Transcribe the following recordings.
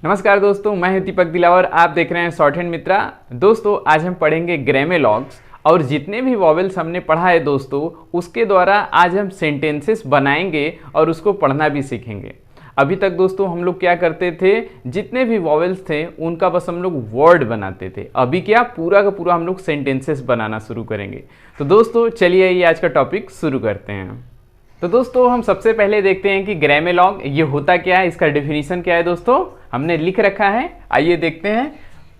नमस्कार दोस्तों, मैं हूं दीपक दिलावर। आप देख रहे हैं शॉर्ट हैंड मित्रा। दोस्तों आज हम पढ़ेंगे ग्रामेलॉग्स और जितने भी वॉवेल्स हमने पढ़ा है दोस्तों उसके द्वारा आज हम सेंटेंसेस बनाएंगे और उसको पढ़ना भी सीखेंगे। अभी तक दोस्तों हम लोग क्या करते थे, जितने भी वॉवेल्स थे उनका बस हम लोग वर्ड बनाते थे। अभी क्या पूरा का पूरा हम लोग सेंटेंसेस बनाना शुरू करेंगे। तो दोस्तों चलिए ये आज का टॉपिक शुरू करते हैं। तो दोस्तों हम सबसे पहले देखते हैं कि ग्रामेलॉग ये होता क्या है, इसका डेफिनेशन क्या है। दोस्तों हमने लिख रखा है, आइए देखते हैं।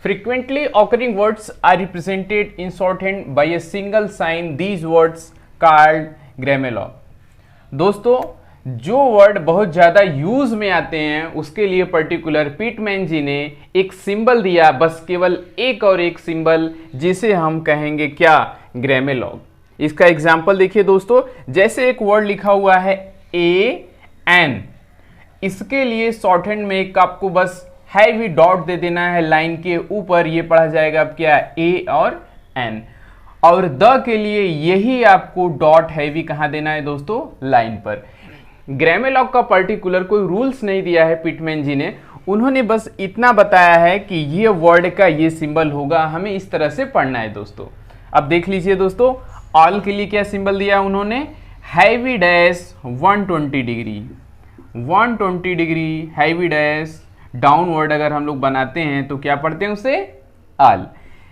Frequently occurring words are represented in short hand by a single sign, these words called grammalogue. दोस्तों जो वर्ड बहुत ज़्यादा यूज में आते हैं उसके लिए पर्टिकुलर पिटमैन जी ने एक सिंबल दिया, बस केवल एक और एक सिंबल, जिसे हम कहेंगे क्या, ग्रामेलॉग। इसका एग्जाम्पल देखिए दोस्तों, जैसे एक वर्ड लिखा हुआ है ए एन, इसके लिए शॉर्ट हैंड में एक आपको बस हैवी डॉट दे देना है लाइन के ऊपर, ये पढ़ा जाएगा अब क्या, ए और एन। और द के लिए यही आपको डॉट हैवी कहां देना है दोस्तों, लाइन पर। ग्रामेलॉग का पर्टिकुलर कोई रूल्स नहीं दिया है पिटमैन जी ने, उन्होंने बस इतना बताया है कि ये वर्ड का ये सिंबल होगा, हमें इस तरह से पढ़ना है दोस्तों। अब देख लीजिए दोस्तों, ऑल के लिए क्या सिंबल दिया उन्होंने, heavy dash 120 degree, 120 degree heavy dash. Downward अगर हम लोग बनाते हैं तो क्या पढ़ते हैं उसे, ऑल।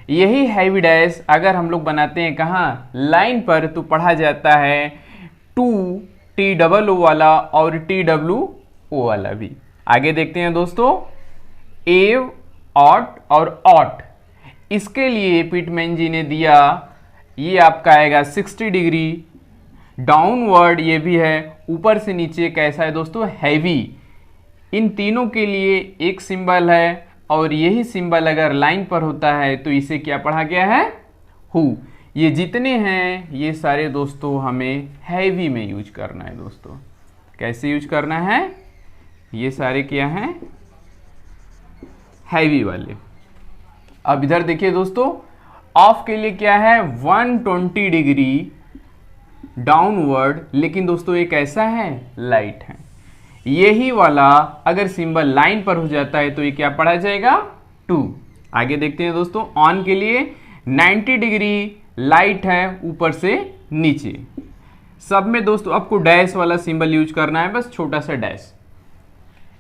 यही हैवी डैश अगर हम लोग बनाते हैं कहाँ, लाइन पर, तो पढ़ा जाता है टू, टी डबल ओ वाला और टी डब्ल्यू ओ वाला भी। आगे देखते हैं दोस्तों, एव, ऑट और ऑट, इसके लिए पिटमैन जी ने दिया, ये आपका आएगा 60 डिग्री। डाउनवर्ड ये भी है, ऊपर से नीचे कैसा है दोस्तों, हैवी। इन तीनों के लिए एक सिंबल है और यही सिंबल अगर लाइन पर होता है तो इसे क्या पढ़ा गया है, हु। ये जितने हैं ये सारे दोस्तों हमें हैवी में यूज करना है दोस्तों। कैसे यूज करना है, ये सारे क्या हैं, हैवी वाले। अब इधर देखिए दोस्तों, ऑफ के लिए क्या है, 120 डिग्री डाउनवर्ड, लेकिन दोस्तों एक ऐसा है, लाइट है। यही वाला अगर सिंबल लाइन पर हो जाता है तो ये क्या पढ़ा जाएगा, 2। आगे देखते हैं दोस्तों, ऑन के लिए 90 डिग्री लाइट है ऊपर से नीचे। सब में दोस्तों आपको डैश वाला सिंबल यूज करना है, बस छोटा सा डैश।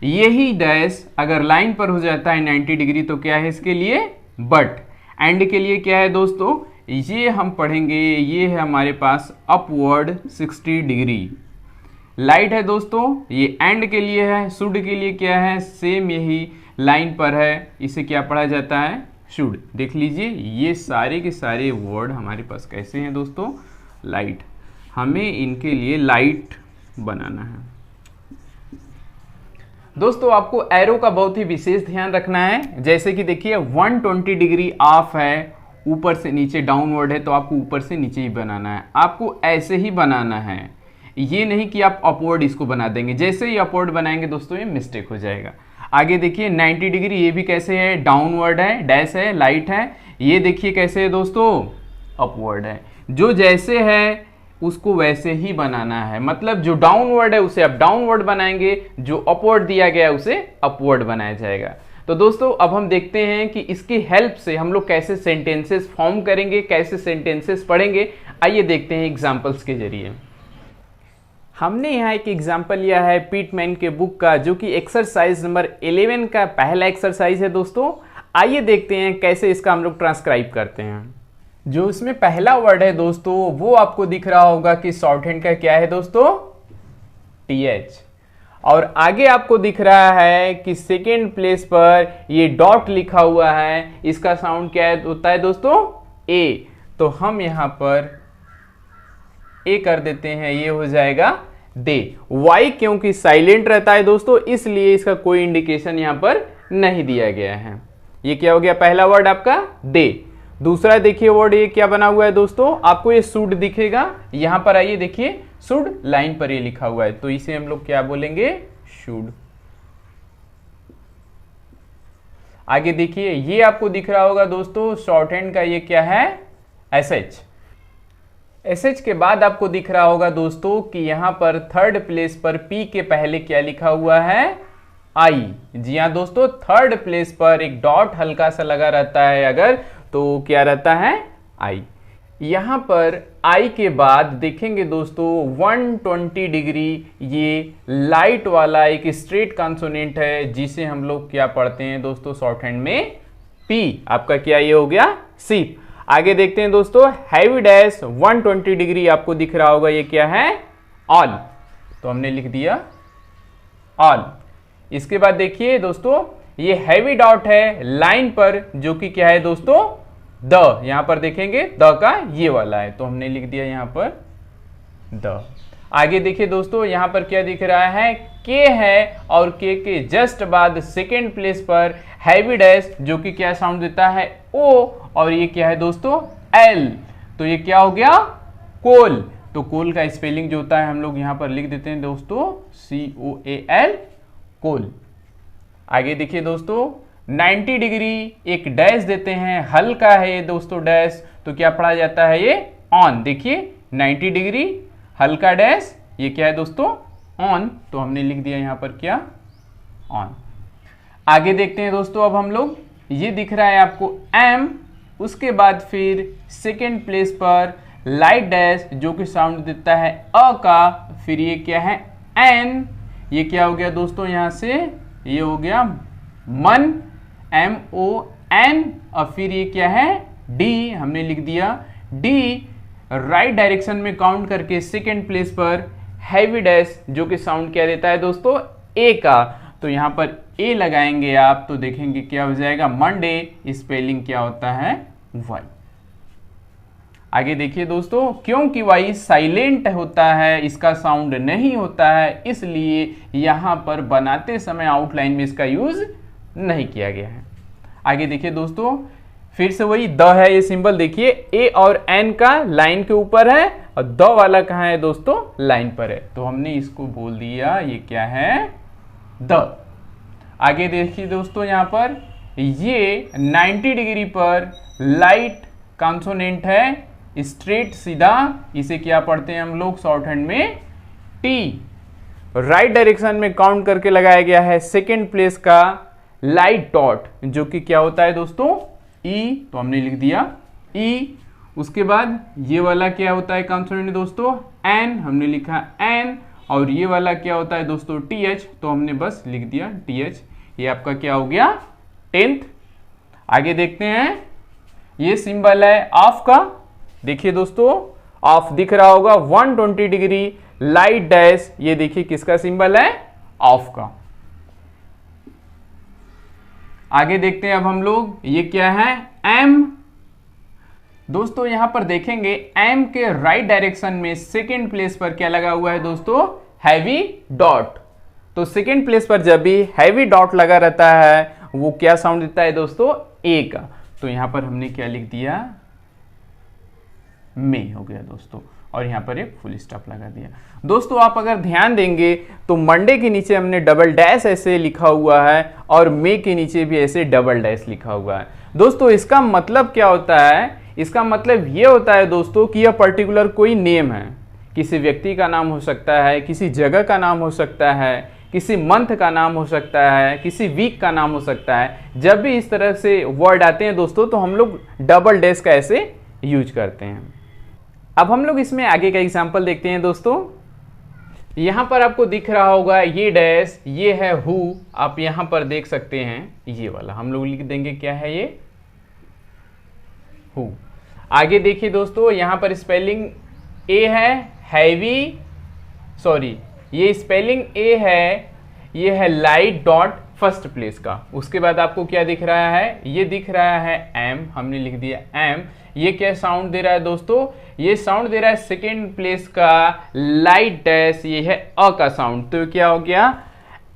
यही डैश अगर लाइन पर हो जाता है 90 डिग्री तो क्या है इसके लिए, बट। एंड के लिए क्या है दोस्तों, ये हम पढ़ेंगे, ये है हमारे पास अपवर्ड 60 डिग्री लाइट है दोस्तों। ये एंड के लिए है। शुड के लिए क्या है, सेम यही लाइन पर है, इसे क्या पढ़ा जाता है, शुड। देख लीजिए ये सारे के सारे वर्ड हमारे पास कैसे हैं दोस्तों, लाइट। हमें इनके लिए लाइट बनाना है दोस्तों। आपको एरो का बहुत ही विशेष ध्यान रखना है। जैसे कि देखिए 120 डिग्री ऑफ है, ऊपर से नीचे डाउनवर्ड है, तो आपको ऊपर से नीचे ही बनाना है। आपको ऐसे ही बनाना है, ये नहीं कि आप अपवर्ड इसको बना देंगे। जैसे ही अपवर्ड बनाएंगे दोस्तों ये मिस्टेक हो जाएगा। आगे देखिए 90 डिग्री, ये भी कैसे है, डाउनवर्ड है, डैश है, लाइट है। ये देखिए कैसे है दोस्तों, अपवर्ड है। जो जैसे है उसको वैसे ही बनाना है, मतलब जो डाउनवर्ड है उसे आप डाउनवर्ड बनाएंगे, जो अपवर्ड दिया गया है उसे अपवर्ड बनाया जाएगा। तो दोस्तों अब हम देखते हैं कि इसकी हेल्प से हम लोग कैसे सेंटेंसेस फॉर्म करेंगे, कैसे सेंटेंसेस पढ़ेंगे। आइए देखते हैं एग्जाम्पल्स के जरिए। हमने यहाँ एक एग्जाम्पल लिया है पिटमैन के बुक का, जो कि एक्सरसाइज नंबर 11 का पहला एक्सरसाइज है दोस्तों। आइए देखते हैं कैसे इसका हम लोग ट्रांसक्राइब करते हैं। जो इसमें पहला वर्ड है दोस्तों वो आपको दिख रहा होगा कि शॉर्ट हैंड का क्या है दोस्तों, TH। और आगे आपको दिख रहा है कि सेकेंड प्लेस पर ये डॉट लिखा हुआ है, इसका साउंड क्या होता है दोस्तों, ए। तो हम यहां पर ए कर देते हैं, ये हो जाएगा दे। वाई क्योंकि साइलेंट रहता है दोस्तों, इसलिए इसका कोई इंडिकेशन यहां पर नहीं दिया गया है। ये क्या हो गया, पहला वर्ड आपका दे। दूसरा देखिए वर्ड ये क्या बना हुआ है दोस्तों, आपको ये शुड दिखेगा। यहां पर आइए देखिए, शुड लाइन पर ये लिखा हुआ है, तो इसे हम लोग क्या बोलेंगे, शुड। आगे देखिए ये आपको दिख रहा होगा दोस्तों, शॉर्ट हैंड का ये क्या है, SH। SH के बाद आपको दिख रहा होगा दोस्तों कि यहां पर थर्ड प्लेस पर P के पहले क्या लिखा हुआ है, आई। जी हाँ दोस्तों, थर्ड प्लेस पर एक डॉट हल्का सा लगा रहता है अगर, तो क्या रहता है, आई। यहां पर आई के बाद देखेंगे दोस्तों 120 डिग्री, ये लाइट वाला एक स्ट्रेट कॉन्सोनेंट है जिसे हम लोग क्या पढ़ते हैं दोस्तों शॉर्ट हैंड में, पी। आपका क्या ये हो गया, सी। आगे देखते हैं दोस्तों, हैवी डैश 120 डिग्री आपको दिख रहा होगा, ये क्या है, ऑल। तो हमने लिख दिया ऑल। इसके बाद देखिए दोस्तों, ये हैवी डॉट है लाइन पर जो कि क्या है दोस्तों, द। यहां पर देखेंगे द का ये वाला है, तो हमने लिख दिया यहां पर द। आगे देखिए दोस्तों, यहां पर क्या दिख रहा है, के है, और के जस्ट बाद सेकेंड प्लेस पर हैवी डैश जो कि क्या साउंड देता है, ओ, और ये क्या है दोस्तों, एल। तो ये क्या हो गया, कोल। तो कोल का स्पेलिंग जो होता है हम लोग यहां पर लिख देते हैं दोस्तों, COAL, कोल। आगे देखिए दोस्तों, 90 डिग्री एक डैश देते हैं, हल्का है ये दोस्तों डैश, तो क्या पढ़ा जाता है, ये ऑन। देखिए 90 डिग्री हल्का डैश, ये क्या है दोस्तों, ऑन। तो हमने लिख दिया यहां पर क्या, ऑन। आगे देखते हैं दोस्तों, अब हम लोग, ये दिख रहा है आपको एम, उसके बाद फिर सेकेंड प्लेस पर लाइट डैश जो कि साउंड देता है अ का, फिर ये क्या है, एन। ये क्या हो गया दोस्तों, यहां से ये हो गया मन, MON, और फिर ये क्या है, डी। हमने लिख दिया डी। राइट डायरेक्शन में काउंट करके सेकेंड प्लेस पर हैवी डैश जो कि साउंड क्या देता है दोस्तों, ए का। तो यहां पर ए लगाएंगे आप, तो देखेंगे क्या हो जाएगा, मंडे। स्पेलिंग क्या होता है, वाई। आगे देखिए दोस्तों, क्योंकि वाई साइलेंट होता है, इसका साउंड नहीं होता है, इसलिए यहां पर बनाते समय आउटलाइन में इसका यूज नहीं किया गया है। आगे देखिए दोस्तों, फिर से वही द है, ये सिंबल देखिए, ए और एन का लाइन के ऊपर है, और द वाला कहां है दोस्तों, लाइन पर है, तो हमने इसको बोल दिया ये क्या है, द। आगे देखिए दोस्तों, यहां पर ये 90 डिग्री पर लाइट कॉन्सोनेंट है, स्ट्रेट सीधा, इसे क्या पढ़ते हैं हम लोग शॉर्ट हैंड में, टी। राइट डायरेक्शन में काउंट करके लगाया गया है सेकेंड प्लेस का लाइट डॉट जो कि क्या होता है दोस्तों, ई। तो हमने लिख दिया ई। उसके बाद ये वाला क्या होता है कॉन्सोनेंट दोस्तों, एन, हमने लिखा एन। और ये वाला क्या होता है दोस्तों, TH, तो हमने बस लिख दिया TH। ये आपका क्या हो गया, 10th। आगे देखते हैं, ये सिंबल है ऑफ का। देखिए दोस्तों, ऑफ दिख रहा होगा 120 डिग्री लाइट डैश, ये देखिए किसका सिंबल है, ऑफ का। आगे देखते हैं अब हम लोग, ये क्या है, एम। दोस्तों यहां पर देखेंगे एम के राइट डायरेक्शन में सेकेंड प्लेस पर क्या लगा हुआ है दोस्तों, हैवी डॉट। तो सेकेंड प्लेस पर जब भी हैवी डॉट लगा रहता है वो क्या साउंड देता है दोस्तों, ए का। तो यहां पर हमने क्या लिख दिया, में हो गया दोस्तों, और यहां पर एक फुल स्टॉप लगा दिया। दोस्तों आप अगर ध्यान देंगे तो मंडे के नीचे हमने डबल डैश ऐसे लिखा हुआ है, और मे के नीचे भी ऐसे डबल डैश लिखा हुआ है। दोस्तों इसका मतलब क्या होता है, इसका मतलब ये होता है दोस्तों कि यह पर्टिकुलर कोई नेम है, किसी व्यक्ति का नाम हो सकता है, किसी जगह का नाम हो सकता है, किसी मंथ का नाम हो सकता है, किसी वीक का नाम हो सकता है। जब भी इस तरह से वर्ड आते हैं दोस्तों तो हम लोग डबल डैश का ऐसे यूज करते हैं। अब हम लोग इसमें आगे का एग्जाम्पल देखते हैं दोस्तों। यहां पर आपको दिख रहा होगा ये डैश, ये है हु। आप यहां पर देख सकते हैं ये वाला, हम लोग लिख देंगे क्या है, ये हु। आगे देखिए दोस्तों, यहां पर स्पेलिंग ए है, हैवी, सॉरी ये स्पेलिंग ए है, ये है लाइट डॉट फर्स्ट प्लेस का। उसके बाद आपको क्या दिख रहा है, ये दिख रहा है एम, हमने लिख दिया एम। ये क्या साउंड दे रहा है दोस्तों, ये साउंड दे रहा है सेकेंड प्लेस का लाइट डैश, ये है अ का साउंड। तो क्या हो गया,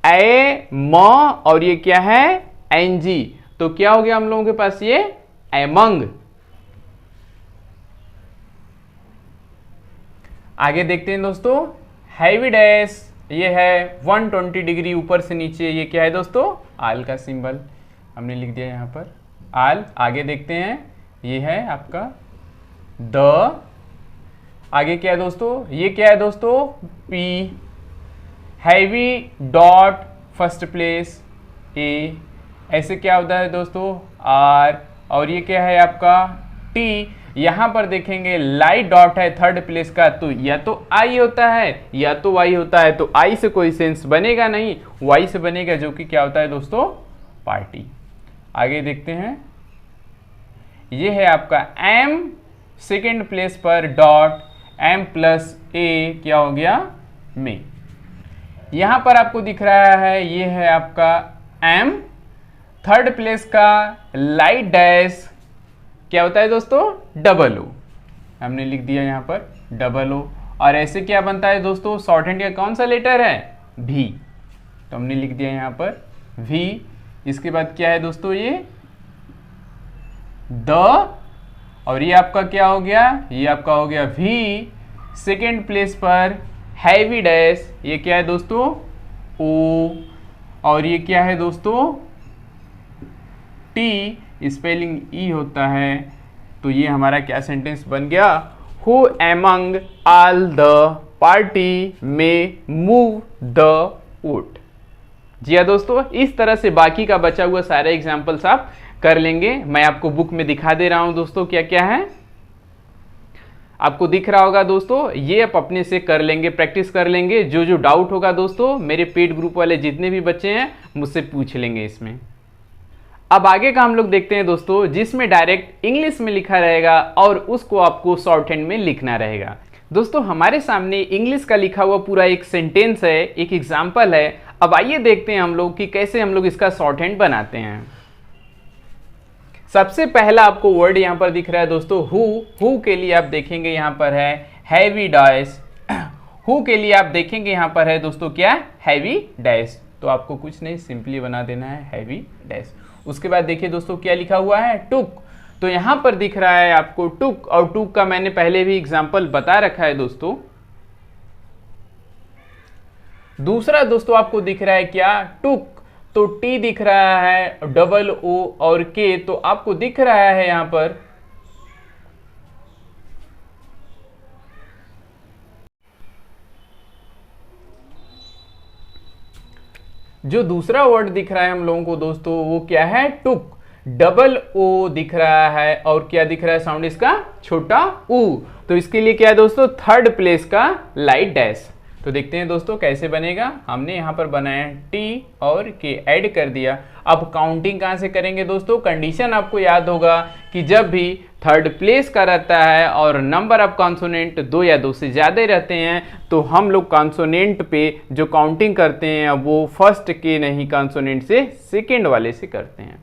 ए म, और ये क्या है, एनजी। तो क्या हो गया हम लोगों के पास, ये एमंग। आगे देखते हैं दोस्तों, हैवी डैश, ये है 120 डिग्री ऊपर से नीचे, ये क्या है दोस्तों, आल का सिंबल, हमने लिख दिया यहां पर आल। आगे देखते हैं, ये है आपका द। आगे क्या है दोस्तों, ये क्या है दोस्तों, P. Heavy dot first place A, ऐसे क्या होता है दोस्तों आर, और ये क्या है आपका टी। यहां पर देखेंगे लाइट डॉट है थर्ड प्लेस का, तो या तो आई होता है या तो वाई होता है, तो आई से कोई सेंस बनेगा नहीं, वाई से बनेगा, जो कि क्या होता है दोस्तों पार्टी। आगे देखते हैं, ये है आपका एम सेकेंड प्लेस पर डॉट एम प्लस ए क्या हो गया में। यहां पर आपको दिख रहा है ये है आपका एम, थर्ड प्लेस का लाइट डैश क्या होता है दोस्तों डबल ओ, हमने लिख दिया यहां पर डबल ओ। और ऐसे क्या बनता है दोस्तों शॉर्ट हैंड का कौन सा लेटर है भी, तो हमने लिख दिया यहां पर भी। इसके बाद क्या है दोस्तों ये द, और ये आपका क्या हो गया, ये आपका हो गया वी। सेकेंड प्लेस पर हैवी डैश, ये क्या है दोस्तों ओ, और ये क्या है दोस्तों टी, स्पेलिंग ई होता है। तो ये हमारा क्या सेंटेंस बन गया, who among all the party में मूव द वोट। जी हाँ दोस्तों, इस तरह से बाकी का बचा हुआ सारे एग्जाम्पल्स आप कर लेंगे। मैं आपको बुक में दिखा दे रहा हूं दोस्तों क्या क्या है, आपको दिख रहा होगा दोस्तों, ये आप अपने से कर लेंगे, प्रैक्टिस कर लेंगे। जो जो डाउट होगा दोस्तों मेरे पेड ग्रुप वाले जितने भी बच्चे हैं मुझसे पूछ लेंगे इसमें। अब आगे का हम लोग देखते हैं दोस्तों, जिसमें डायरेक्ट इंग्लिश में लिखा रहेगा और उसको आपको शॉर्ट हैंड में लिखना रहेगा। दोस्तों हमारे सामने इंग्लिश का लिखा हुआ पूरा एक सेंटेंस है, एक एग्जाम्पल है। अब आइए देखते हैं हम लोग कि कैसे हम लोग इसका शॉर्ट हैंड बनाते हैं। सबसे पहला आपको वर्ड यहां पर दिख रहा है दोस्तों हु के लिए आप देखेंगे यहां पर है हैवी डैश, हु के लिए आप देखेंगे यहां पर है दोस्तों क्या हैवी डैश, तो आपको कुछ नहीं सिंपली बना देना है हैवी डैश। उसके बाद देखिए दोस्तों क्या लिखा हुआ है टुक, तो यहां पर दिख रहा है आपको टुक, और टुक का मैंने पहले भी एग्जांपल बता रखा है दोस्तों। दूसरा दोस्तों आपको दिख रहा है क्या टुक, तो टी दिख रहा है डबल ओ और के, तो आपको दिख रहा है यहां पर जो दूसरा वर्ड दिख रहा है हम लोगों को दोस्तों वो क्या है टुक, डबल ओ दिख रहा है और क्या दिख रहा है साउंड इसका छोटा ऊ, तो इसके लिए क्या है दोस्तों थर्ड प्लेस का लाइट डैश। तो देखते हैं दोस्तों कैसे बनेगा, हमने यहाँ पर बनाया टी और के ऐड कर दिया। अब काउंटिंग कहाँ से करेंगे दोस्तों, कंडीशन आपको याद होगा कि जब भी थर्ड प्लेस का रहता है और नंबर ऑफ कॉन्सोनेंट 2 या 2 से ज़्यादा रहते हैं तो हम लोग कॉन्सोनेंट पे जो काउंटिंग करते हैं वो फर्स्ट के नहीं कॉन्सोनेंट से सेकेंड वाले से करते हैं।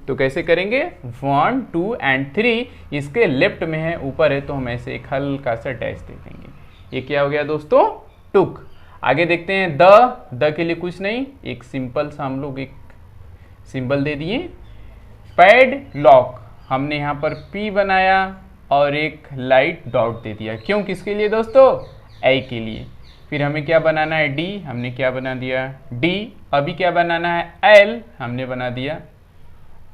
तो कैसे करेंगे 1 2 एंड 3, इसके लेफ्ट में है ऊपर है तो हम ऐसे एक हल्का सा डैश दे देंगे। ये क्या हो गया दोस्तों टुक। आगे देखते हैं द के लिए कुछ नहीं, एक सिंपल सा हम लोग एक सिंबल दे दिए। पैड लॉक, हमने यहाँ पर P बनाया और एक लाइट डॉट दे दिया, क्यों किसके लिए दोस्तों ए के लिए। फिर हमें क्या बनाना है D, हमने क्या बना दिया D। अभी क्या बनाना है L, हमने बना दिया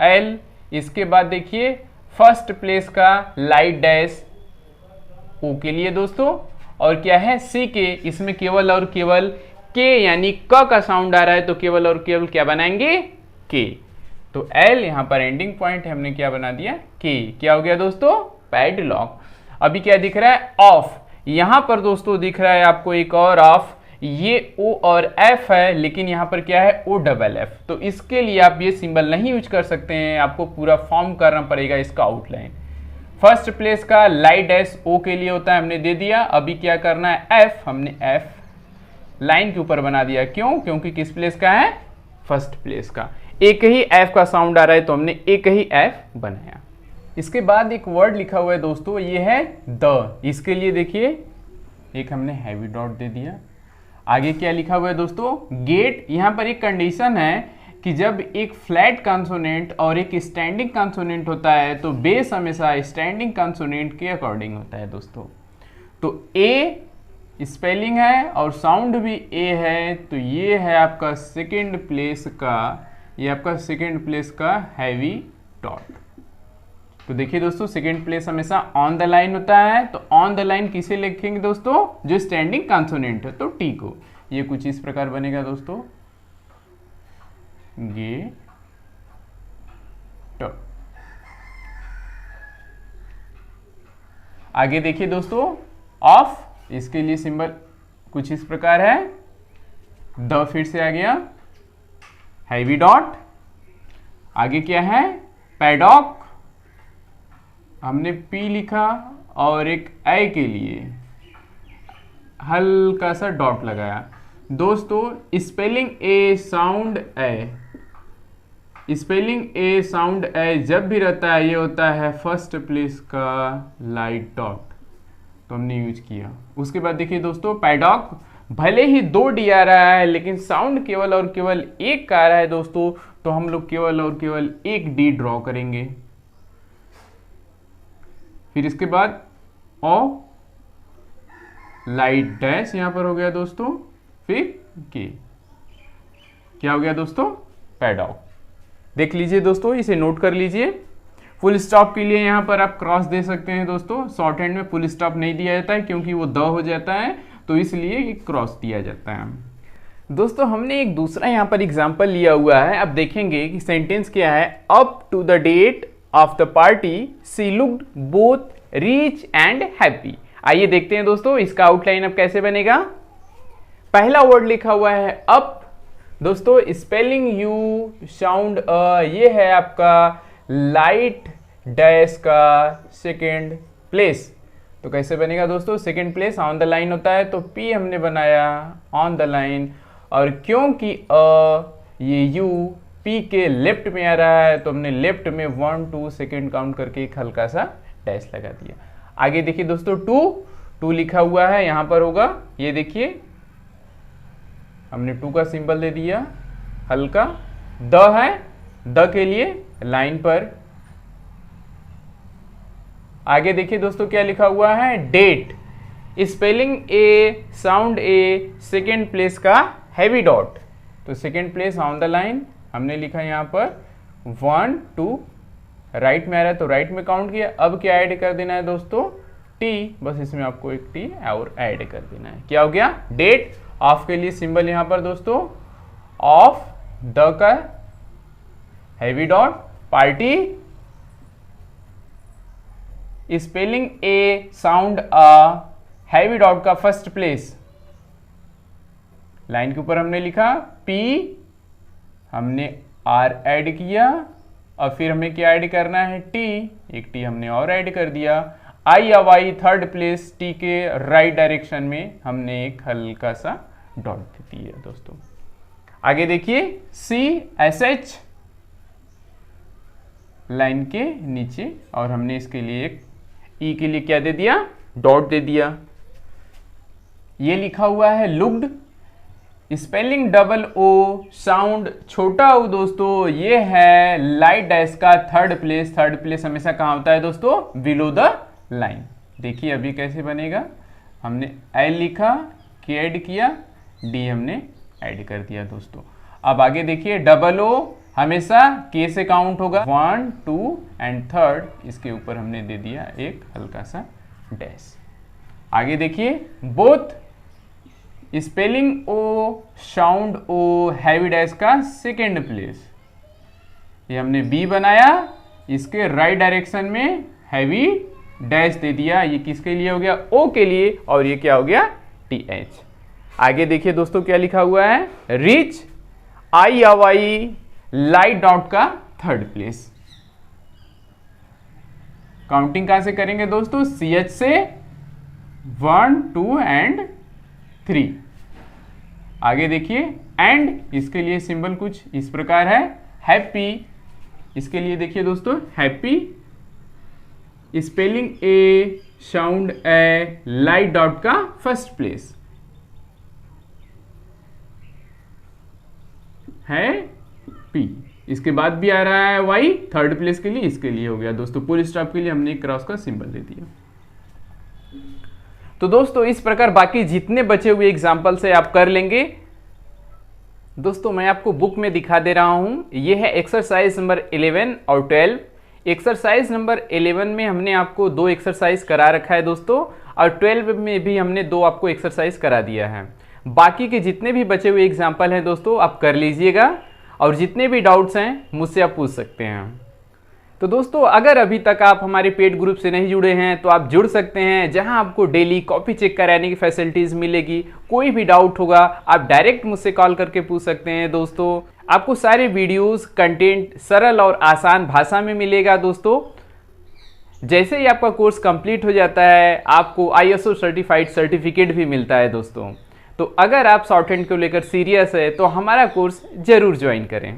L। इसके बाद देखिए फर्स्ट प्लेस का लाइट डैश O के लिए दोस्तों, और क्या है C के, इसमें केवल और केवल K यानी क का साउंड आ रहा है तो केवल और केवल क्या बनाएंगे K। तो L यहाँ पर एंडिंग पॉइंट है, हमने क्या बना दिया K। क्या हो गया दोस्तों पैडलॉक। अभी क्या दिख रहा है ऑफ, यहाँ पर दोस्तों दिख रहा है आपको एक और ऑफ, ये O और F है लेकिन यहाँ पर क्या है O डबल F, तो इसके लिए आप ये सिंबल नहीं यूज कर सकते हैं, आपको पूरा फॉर्म करना पड़ेगा इसका आउटलाइन। फर्स्ट प्लेस का लाइट डैश O के लिए होता है, हमने दे दिया। अभी क्या करना है F, हमने F लाइन के ऊपर बना दिया, क्यों क्योंकि किस प्लेस का है फर्स्ट प्लेस का, एक ही F का साउंड आ रहा है तो हमने एक ही F बनाया। इसके बाद एक वर्ड लिखा हुआ है दोस्तों, ये है द, इसके लिए देखिए एक हमने हैवी डॉट दे दिया। आगे क्या लिखा हुआ है दोस्तों गेट, यहाँ पर एक कंडीशन है कि जब एक फ्लैट कॉन्सोनेंट और एक स्टैंडिंग कॉन्सोनेंट होता है तो बेस हमेशा स्टैंडिंग कॉन्सोनेंट के अकॉर्डिंग होता है दोस्तों। तो ए स्पेलिंग है और साउंड भी ए है, तो ये है आपका सेकेंड प्लेस का, ये आपका सेकेंड प्लेस का हैवी डॉट। तो देखिए दोस्तों सेकेंड प्लेस हमेशा ऑन द लाइन होता है, तो ऑन द लाइन किसे लिखेंगे दोस्तों जो स्टैंडिंग कॉन्सोनेंट है तो टी को। ये कुछ इस प्रकार बनेगा दोस्तों गेट। आगे देखिए दोस्तों, ऑफ, इसके लिए सिंबल कुछ इस प्रकार है, द फिर से आ गया, हैवी डॉट। आगे क्या है, पैडॉक, हमने पी लिखा और एक ए के लिए हल्का सा डॉट लगाया। दोस्तों spelling A sound A, spelling A sound A जब भी रहता है ये होता है फर्स्ट प्लेस का लाइट डॉट, तो हमने यूज किया। उसके बाद देखिए दोस्तों, पैडॉक, भले ही 2 डी आ रहा है लेकिन साउंड केवल और केवल एक का आ रहा है दोस्तों, तो हम लोग केवल और केवल एक डी ड्रॉ करेंगे। फिर इसके बाद ओ, लाइट डैश यहां पर हो गया दोस्तों, फिर के, क्या हो गया दोस्तों, पैडॉक। देख लीजिए दोस्तों, इसे नोट कर लीजिए। फुल स्टॉप के लिए यहां पर आप क्रॉस दे सकते हैं दोस्तों, शॉर्ट हैंड में फुल स्टॉप नहीं दिया जाता है क्योंकि वो द हो जाता है, तो इसलिए ये क्रॉस दिया जाता है। दोस्तों हमने एक दूसरा यहाँ पर एग्जाम्पल लिया हुआ है। अब देखेंगे कि सेंटेंस क्या है। Up to the date of the party she looked both rich and happy. आइए देखते हैं दोस्तों इसका आउटलाइन अब कैसे बनेगा। पहला वर्ड लिखा हुआ है अप, दोस्तों स्पेलिंग यू साउंड अ, ये है आपका लाइट डैश का सेकेंड प्लेस। तो कैसे बनेगा दोस्तों, second place on the line होता है, तो पी हमने बनाया ऑन द लाइन, और क्योंकि ये यू पी के लेफ्ट में आ रहा है तो हमने लेफ्ट में 1 2 सेकेंड काउंट करके एक हल्का सा डैश लगा दिया। आगे देखिए दोस्तों, टू लिखा हुआ है यहां पर होगा, ये देखिए हमने 2 का सिंबल दे दिया हल्का। द है, द के लिए लाइन पर। आगे देखिए दोस्तों क्या लिखा हुआ है, date, spelling A sound A second place का हैवी डॉट, तो second place on the line हमने लिखा यहां पर 1 2, राइट में आ रहा है तो राइट में काउंट किया। अब क्या ऐड कर देना है दोस्तों, टी, बस इसमें आपको एक टी और ऐड कर देना है। क्या हो गया, डेट। ऑफ के लिए सिंबल यहां पर दोस्तों ऑफ, द का heavy dot, party, spelling A sound a, heavy dot का फर्स्ट प्लेस, लाइन के ऊपर हमने लिखा पी, हमने आर ऐड किया, और फिर हमें क्या ऐड करना है, टी, एक टी हमने और ऐड कर दिया। आई या वाई थर्ड प्लेस, टी के राइट डायरेक्शन में हमने एक हल्का सा डॉट दे दिया दोस्तों। आगे देखिए सी एस एच लाइन के नीचे, और हमने इसके लिए एक ई के लिए क्या दे दिया, डॉट दे दिया। ये लिखा हुआ है looked, spelling double O sound छोटा ओ दोस्तों, ये है लाइट डैश का थर्ड प्लेस। थर्ड प्लेस हमेशा कहाँ होता है दोस्तों, बिलो द लाइन। देखिए अभी कैसे बनेगा, हमने एल लिखा, के ऐड किया, डी हमने ऐड कर दिया दोस्तों। अब आगे देखिए डबल ओ हमेशा के से काउंट होगा, 1 2 एंड थर्ड, इसके ऊपर हमने दे दिया एक हल्का सा डैश। आगे देखिए बोथ, स्पेलिंग ओ साउंड ओ हैवी डैश का सेकेंड प्लेस, ये हमने बी बनाया, इसके राइट डायरेक्शन में हैवी डैश दे दिया। ये किसके लिए हो गया, ओ के लिए, और ये क्या हो गया, टी एच। आगे देखिए दोस्तों क्या लिखा हुआ है, रिच, आई या वाई लाइट डॉट का थर्ड प्लेस। काउंटिंग कहां से करेंगे दोस्तों, सी एच से 1 2 एंड 3। आगे देखिए एंड, इसके लिए सिंबल कुछ इस प्रकार है, हैप्पी, इसके लिए देखिए दोस्तों happy, spelling A sound A light dot का फर्स्ट प्लेस है पी, इसके बाद भी आ रहा है वाई थर्ड प्लेस के लिए, इसके लिए हो गया दोस्तों फुल स्टॉप के लिए हमने क्रॉस का सिंबल दे दिया। तो दोस्तों इस प्रकार बाकी जितने बचे हुए एग्जाम्पल से आप कर लेंगे। दोस्तों मैं आपको बुक में दिखा दे रहा हूं, यह है एक्सरसाइज नंबर 11 और 12। एक्सरसाइज नंबर 11 में हमने आपको 2 एक्सरसाइज करा रखा है दोस्तों, और 12 में भी हमने 2 आपको एक्सरसाइज करा दिया है। बाकी के जितने भी बचे हुए एग्जाम्पल हैं दोस्तों आप कर लीजिएगा। और जितने भी डाउट्स हैं मुझसे आप पूछ सकते हैं। तो दोस्तों, अगर अभी तक आप हमारे पेड ग्रुप से नहीं जुड़े हैं तो आप जुड़ सकते हैं, जहां आपको डेली कॉपी चेक कराने की फैसिलिटीज़ मिलेगी। कोई भी डाउट होगा आप डायरेक्ट मुझसे कॉल करके पूछ सकते हैं। दोस्तों, आपको सारे वीडियोस कंटेंट सरल और आसान भाषा में मिलेगा। दोस्तों, जैसे ही आपका कोर्स कंप्लीट हो जाता है आपको ISO सर्टिफाइड सर्टिफिकेट भी मिलता है। दोस्तों, तो अगर आप शॉर्ट हैंड को लेकर सीरियस है तो हमारा कोर्स जरूर ज्वाइन करें।